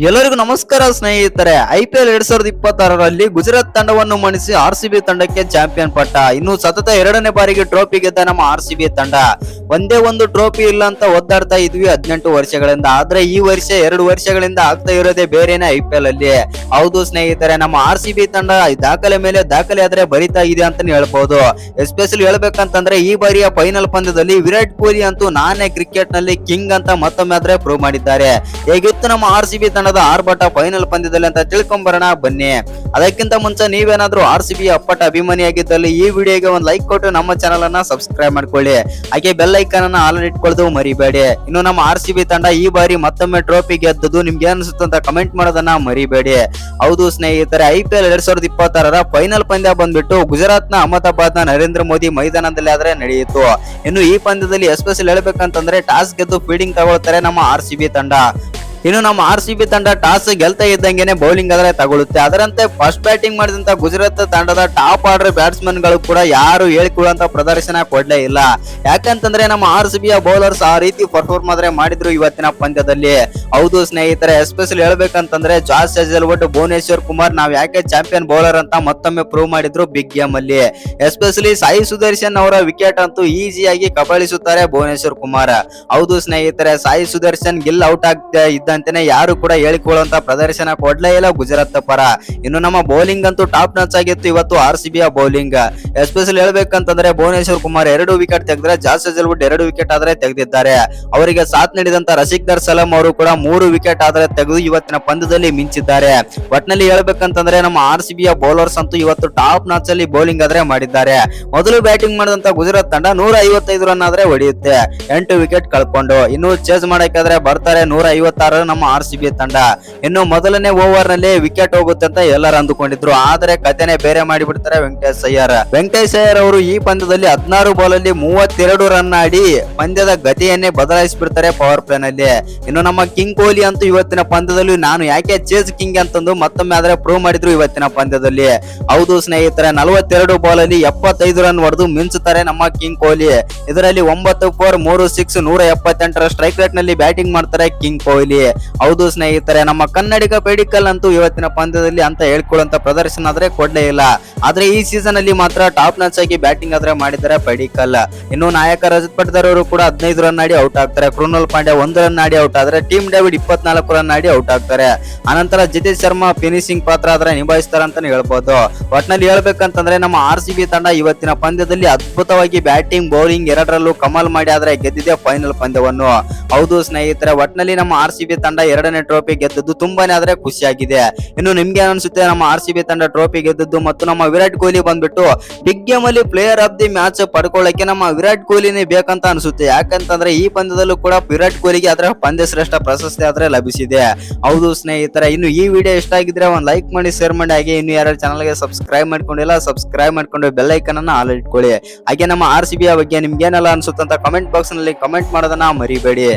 ಎಲ್ಲರಿಗೂ ನಮಸ್ಕಾರ ಸ್ನೇಹಿತರೆ. IPL 2026ರಲ್ಲಿ ಗುಜರಾತ್ ತಂಡವನ್ನು ಮಣಿಸಿ RCB ತಂಡಕ್ಕೆ ಚಾಂಪಿಯನ್ ಪಟ್ಟ. ಇನ್ನು ಸತತ ಎರಡನೇ ಬಾರಿಗೆ ಟ್ರೋಫಿ ಗೆದ್ದ ನಮ್ಮ RCB ತಂಡ ಒಂದೇ ಒಂದು ಟ್ರೋಫಿ ಇಲ್ಲ ಅಂತ ಒದ್ದಾಡ್ತಾ ಇದ್ವಿ 18 ವರ್ಷಗಳಿಂದ. ಆದ್ರೆ ಈ ವರ್ಷ 2 ವರ್ಷಗಳಿಂದ ಆಗ್ತಾ ಇರೋದೇ ಬೇರೆನೆ IPL ಅಲ್ಲಿ. ಹೌದು ಸ್ನೇಹಿತರೆ, ನಮ್ಮ RCB ತಂಡ ದಾಖಲೆ ಮೇಲೆ ದಾಖಲೆ ಆದ್ರೆ ಬರಿತಾ ಇದೆ ಅಂತಾನೆ ಹೇಳ್ಬಹುದು. ಎಸ್ಪೆಷಲಿ ಹೇಳ್ಬೇಕಂತಂದ್ರೆ ಈ ಬಾರಿಯ ಫೈನಲ್ ಪಂದ್ಯದಲ್ಲಿ ವಿರಾಟ್ ಕೊಹ್ಲಿ ಅಂತೂ ನಾನೇ ಕ್ರಿಕೆಟ್ ನಲ್ಲಿ ಕಿಂಗ್ ಅಂತ ಮತ್ತೊಮ್ಮೆ ಆದ್ರೆ ಪ್ರೂವ್ ಮಾಡಿದ್ದಾರೆ. ಹೇಗಿತ್ತು ನಮ್ಮ RCB ತಂಡದ ಆರ್ಭಟ ಫೈನಲ್ ಪಂದ್ಯದಲ್ಲಿ ಅಂತ ತಿಳ್ಕೊಂಬರೋಣ ಬನ್ನಿ. ಅದಕ್ಕಿಂತ ಮುಂಚೆ ನೀವೇನಾದ್ರೂ RCB ಅಪ್ಪಟ ಅಭಿಮಾನಿಯಾಗಿದ್ದಲ್ಲಿ ಈ ವಿಡಿಯೋಗೆ ಒಂದು ಲೈಕ್ ಕೊಟ್ಟು ನಮ್ಮ ಚಾನಲ್ ಅನ್ನ ಸಬ್ಸ್ಕ್ರೈಬ್ ಮಾಡ್ಕೊಳ್ಳಿ. ಹಾಗೆ ಬೆಲ್ ಐಕಾನ್ ಅನ್ನ ಆಲ್ ಇಟ್ಕೊಳ್ಳೋದು ಮರಿಬೇಡಿ. ಇನ್ನು ನಮ್ಮ RCB ತಂಡ ಈ ಬಾರಿ ಮತ್ತೊಮ್ಮೆ ಟ್ರೋಫಿ ಗೆದ್ದದ್ದು ನಿಮ್ಗೆ ಅನಿಸುತ್ತೆ ಅಂತ ಕಮೆಂಟ್ ಮಾಡೋದನ್ನ ಮರಿಬೇಡಿ. ಹೌದು ಸ್ನೇಹಿತರೆ, IPL 2026ರ ಫೈನಲ್ ಪಂದ್ಯ ಬಂದ್ಬಿಟ್ಟು ಗುಜರಾತ್ ನ ಅಹಮದಾಬಾದ್ ನ ನರೇಂದ್ರ ಮೋದಿ ಮೈದಾನದಲ್ಲಿ ಆದ್ರೆ ನಡೆಯಿತು. ಇನ್ನು ಈ ಪಂದ್ಯದಲ್ಲಿ ಎಸ್ಪೆಷಲಿ ಹೇಳ್ಬೇಕಂತಂದ್ರೆ ಟಾಸ್ ಗೆದ್ದು ಫೀಲ್ಡಿಂಗ್ ತಗೊಳ್ತಾರೆ ನಮ್ಮ RCB ತಂಡ. ಇನ್ನು ನಮ್ಮ RCB ತಂಡ ಟಾಸ್ ಗೆಲ್ತಾ ಇದ್ದಂಗೆನೆ ಬೌಲಿಂಗ್ ಆದ್ರೆ ತಗೊಳುತ್ತೆ. ಅದರಂತೆ ಫಸ್ಟ್ ಬ್ಯಾಟಿಂಗ್ ಮಾಡಿದಂತ ಗುಜರಾತ್ ತಂಡದ ಟಾಪ್ ಆರ್ಡರ್ ಬ್ಯಾಟ್ಸ್ಮನ್ ಗಳು ಕೂಡ ಯಾರು ಹೇಳಿಕೊಳ್ಳುವಂತ ಪ್ರದರ್ಶನ ಕೊಡ್ಲೇ ಇಲ್ಲ. ಯಾಕಂತಂದ್ರೆ ನಮ್ಮ RCB ಬೌಲರ್ಸ್ ಆ ರೀತಿ ಪರ್ಫಾರ್ಮ್ ಆದ್ರೆ ಮಾಡಿದ್ರು ಇವತ್ತಿನ ಪಂದ್ಯದಲ್ಲಿ. ಹೌದು ಸ್ನೇಹಿತರೆ, ಎಸ್ಪೆಷಲಿ ಹೇಳ್ಬೇಕಂತಂದ್ರೆ ಜಾಸ್ ಹೇಜಲ್ವುಡ್, ಭುವನೇಶ್ವರ್ ಕುಮಾರ್ ನಾವ್ ಯಾಕೆ ಚಾಂಪಿಯನ್ ಬೌಲರ್ ಅಂತ ಮತ್ತೊಮ್ಮೆ ಪ್ರೂವ್ ಮಾಡಿದ್ರು ಬಿಗ್ ಗೇಮ್ ಅಲ್ಲಿ. ಎಸ್ಪೆಷಲಿ ಸಾಯಿ ಸುದರ್ಶನ್ ಅವರ ವಿಕೆಟ್ ಅಂತೂ ಈಸಿಯಾಗಿ ಕಬಳಿಸುತ್ತಾರೆ ಭುವನೇಶ್ವರ್ ಕುಮಾರ್. ಹೌದು ಸ್ನೇಹಿತರೆ, ಸಾಯಿ ಸುದರ್ಶನ್ ಗಿಲ್ ಔಟ್ ಆಗ್ತಾ ಇದ್ದಂತೆನೆ ಯಾರು ಕೂಡ ಹೇಳಿಕೊಳ್ಳುವಂತ ಪ್ರದರ್ಶನ ಕೊಡ್ಲೇ ಇಲ್ಲ ಗುಜರಾತ್ ಪರ. ಇನ್ನು ನಮ್ಮ ಬೌಲಿಂಗ್ ಅಂತೂ ಟಾಪ್ ನಚ್ ಆಗಿತ್ತು ಇವತ್ತು RCB ಬೌಲಿಂಗ್. ಎಸ್ಪೆಷಲಿ ಹೇಳ್ಬೇಕಂತಂದ್ರೆ ಭುವನೇಶ್ವರ್ ಕುಮಾರ್ 2 ವಿಕೆಟ್ ತೆಗೆದ್ರೆ, ಜಾಸ್ ಹೇಜಲ್ವುಡ್ 2 ವಿಕೆಟ್ ಆದ್ರೆ ತೆಗೆದಿದ್ದಾರೆ. ಅವರಿಗೆ ಸಾಥ್ ನೀಡಿದಂತ ರಶೀಕ್ದರ್ ಸಲಾಂ ಅವರು ಕೂಡ 3 ವಿಕೆಟ್ ಆದ್ರೆ ತೆಗೆದು ಇವತ್ತಿನ ಪಂದ್ಯದಲ್ಲಿ ಮಿಂಚಿದ್ದಾರೆ. ಒಟ್ನಲ್ಲಿ ಹೇಳ್ಬೇಕಂತಂದ್ರೆ ನಮ್ಮ RCB ಬೌಲರ್ಸ್ ಅಂತೂ ಇವತ್ತು ಟಾಪ್ ನಾಚ್ ಅಲ್ಲಿ ಬೌಲಿಂಗ್ ಆದ್ರೆ ಮಾಡಿದ್ದಾರೆ. ಮೊದಲು ಬ್ಯಾಟಿಂಗ್ ಮಾಡಿದಂತ ಗುಜರಾತ್ ತಂಡ 155 ರನ್ ಆದ್ರೆ ಹೊಡೆಯುತ್ತೆ, 8 ವಿಕೆಟ್ ಕಳ್ಕೊಂಡು. ಇನ್ನು ಚೇಸ್ ಮಾಡಕ್ಕಾದ್ರೆ ಬರ್ತಾರೆ 156 ನಮ್ಮ RCB ತಂಡ. ಇನ್ನು ಮೊದಲನೇ ಓವರ್ ನಲ್ಲಿ ವಿಕೆಟ್ ಹೋಗುತ್ತೆ ಅಂತ ಎಲ್ಲರೂ ಅಂದುಕೊಂಡಿದ್ರು. ಆದ್ರೆ ಕಥೆನೆ ಬೇರೆ ಮಾಡಿಬಿಡ್ತಾರೆ ವೆಂಕಟೇಶ್ ಅಯ್ಯರ್ ಅವರು ಈ ಪಂದ್ಯದಲ್ಲಿ 16 ಬಾಲ್ ಅಲ್ಲಿ 32 ರನ್ ಆಡಿ ಪಂದ್ಯದ ಗತಿಯನ್ನೇ ಬದಲಾಯಿಸಿಬಿಡ್ತಾರೆ ಪವರ್ ಪ್ಲೇ ನಲ್ಲಿ. ಇನ್ನು ನಮ್ಮ ಕಿಂಗ್ ಕೊಹ್ಲಿ ಅಂತೂ ಇವತ್ತಿನ ಪಂದ್ಯದಲ್ಲಿ ನಾನು ಯಾಕೆ ಚೇಸ್ ಕಿಂಗ್ ಅಂತಂದು ಮತ್ತೊಮ್ಮೆ ಆದ್ರೆ ಪ್ರೂವ್ ಮಾಡಿದ್ರು ಇವತ್ತಿನ ಪಂದ್ಯದಲ್ಲಿ. ಹೌದು ಸ್ನೇಹಿತರೆ, 42 ಬಾಲ್ ಅಲ್ಲಿ 75 ರನ್ ಹೊಡೆದು ಮಿಂಚುತ್ತಾರೆ ನಮ್ಮ ಕಿಂಗ್ ಕೊಹ್ಲಿ. ಇದರಲ್ಲಿ 9 4 3 6 178ರ ಸ್ಟ್ರೈಕ್ ರೇಟ್ ನಲ್ಲಿ ಬ್ಯಾಟಿಂಗ್ ಮಾಡ್ತಾರೆ ಕಿಂಗ್ ಕೊಹ್ಲಿ. ಹೌದು ಸ್ನೇಹಿತರೆ, ನಮ್ಮ ಕನ್ನಡಿಗ ಪೆಡಿಕಲ್ ಅಂತೂ ಇವತ್ತಿನ ಪಂದ್ಯದಲ್ಲಿ ಅಂತ ಹೇಳ್ಕೊಳ್ಳುವಂತ ಪ್ರದರ್ಶನ ಆದ್ರೆ ಕೊಡ್ಲೇ ಇಲ್ಲ. ಆದ್ರೆ ಈ ಸೀಸನ್ ಅಲ್ಲಿ ಮಾತ್ರ ಟಾಪ್ ನಚ್ ಆಗಿ ಬ್ಯಾಟಿಂಗ್ ಆದ್ರೆ ಮಾಡಿದ್ದಾರೆ ಪೆಡಿಕಲ್. ಇನ್ನು ನಾಯಕ ರಜತ್ ಪಟ್ದಾರ್ ಅವರು ಕೂಡ 15 ರನ್ ಆಡಿ ಔಟ್ ಆಗ್ತಾರೆ. ಕೃಣಾಲ್ ಪಾಂಡ್ಯ 1 ರನ್ ಆಡಿ ಔಟ್ ಆದ್ರೆ, ಟೀಮ್ ಡೇವಿಡ್ 24 ರನ್ ಆಡಿ ಔಟ್ ಆಗ್ತಾರೆ. ಅನಂತರ ಜಿತೇಶ್ ಶರ್ಮಾ ಫಿನಿಶಿಂಗ್ ಪಾತ್ರ ಆದ್ರೆ ನಿಭಾಯಿಸ್ತಾರೆ ಅಂತಾನೆ ಹೇಳ್ಬೋದು. ಒಟ್ನಲ್ಲಿ ಹೇಳ್ಬೇಕಂತಂದ್ರೆ ನಮ್ಮ RCB ತಂಡ ಇವತ್ತಿನ ಪಂದ್ಯದಲ್ಲಿ ಅದ್ಭುತವಾಗಿ ಬ್ಯಾಟಿಂಗ್ ಬೌಲಿಂಗ್ ಎರಡರಲ್ಲೂ ಕಮಾಲ್ ಮಾಡಿ ಆದ್ರೆ ಗೆದ್ದಿದೆ ಫೈನಲ್ ಪಂದ್ಯವನ್ನು. ಹೌದು ಸ್ನೇಹಿತರೆ, ಒಟ್ನಲ್ಲಿ ನಮ್ಮ RCB ತಂಡ 2ನೇ ಟ್ರೋಫಿ ಗೆದ್ದದ್ದು ತುಂಬಾನೇ ಆದ್ರೆ ಖುಷಿಯಾಗಿದೆ. ಇನ್ನು ನಿಮ್ಗೆ ಅನ್ಸುತ್ತೆ ನಮ್ಮ RCB ತಂಡ ಟ್ರೋಫಿ ಗೆದ್ದದ್ದು ಮತ್ತು ನಮ್ಮ ವಿರಾಟ್ ಕೊಹ್ಲಿ ಬಂದ್ಬಿಟ್ಟು ಬಿಗ್ ಗೇಮ್ ಅಲ್ಲಿ ಪ್ಲೇಯರ್ ಆಫ್ ದಿ ಮ್ಯಾಚ್ ಪಡ್ಕೊಳ್ಳಕ್ಕೆ ನಮ್ಮ ವಿರಾಟ್ ಕೊಹ್ಲಿನೇ ಬೇಕಂತ ಅನ್ಸುತ್ತೆ. ಯಾಕಂತಂದ್ರೆ ಈ ಪಂದ್ಯದಲ್ಲೂ ಕೂಡ ವಿರಾಟ್ ಕೊಹ್ಲಿಗೆ ಆದ್ರೆ ಪಂದ್ಯ ಶ್ರೇಷ್ಠ ಪ್ರಶಸ್ತಿ ಆದ್ರೆ ಲಭಿಸಿದೆ. ಹೌದು ಸ್ನೇಹಿತರೆ, ಇನ್ನು ಈ ವಿಡಿಯೋ ಇಷ್ಟ ಆಗಿದ್ರೆ ಒಂದು ಲೈಕ್ ಮಾಡಿ, ಶೇರ್ ಮಾಡಿ. ಹಾಗೆ ಇನ್ನು ಯಾರು ಚಾನಲ್ಗೆ ಸಬ್ಸ್ಕ್ರೈಬ್ ಮಾಡ್ಕೊಂಡಿಲ್ಲ ಸಬ್ಸ್ಕ್ರೈಬ್ ಮಾಡ್ಕೊಂಡು ಬೆಲ್ ಐಕನ್ ಅನ್ನ ಆಲ್ ಇಟ್ಕೊಳ್ಳಿ. ಹಾಗೆ ನಮ್ಮ RCB ಬಗ್ಗೆ ನಿಮ್ಗೆ ಏನೆಲ್ಲ ಅನ್ಸುತ್ತೆ ಅಂತ ಕಮೆಂಟ್ ಬಾಕ್ಸ್ ನಲ್ಲಿ ಕಮೆಂಟ್ ಮಾಡೋದನ್ನ ಮರಿಬೇಡಿ.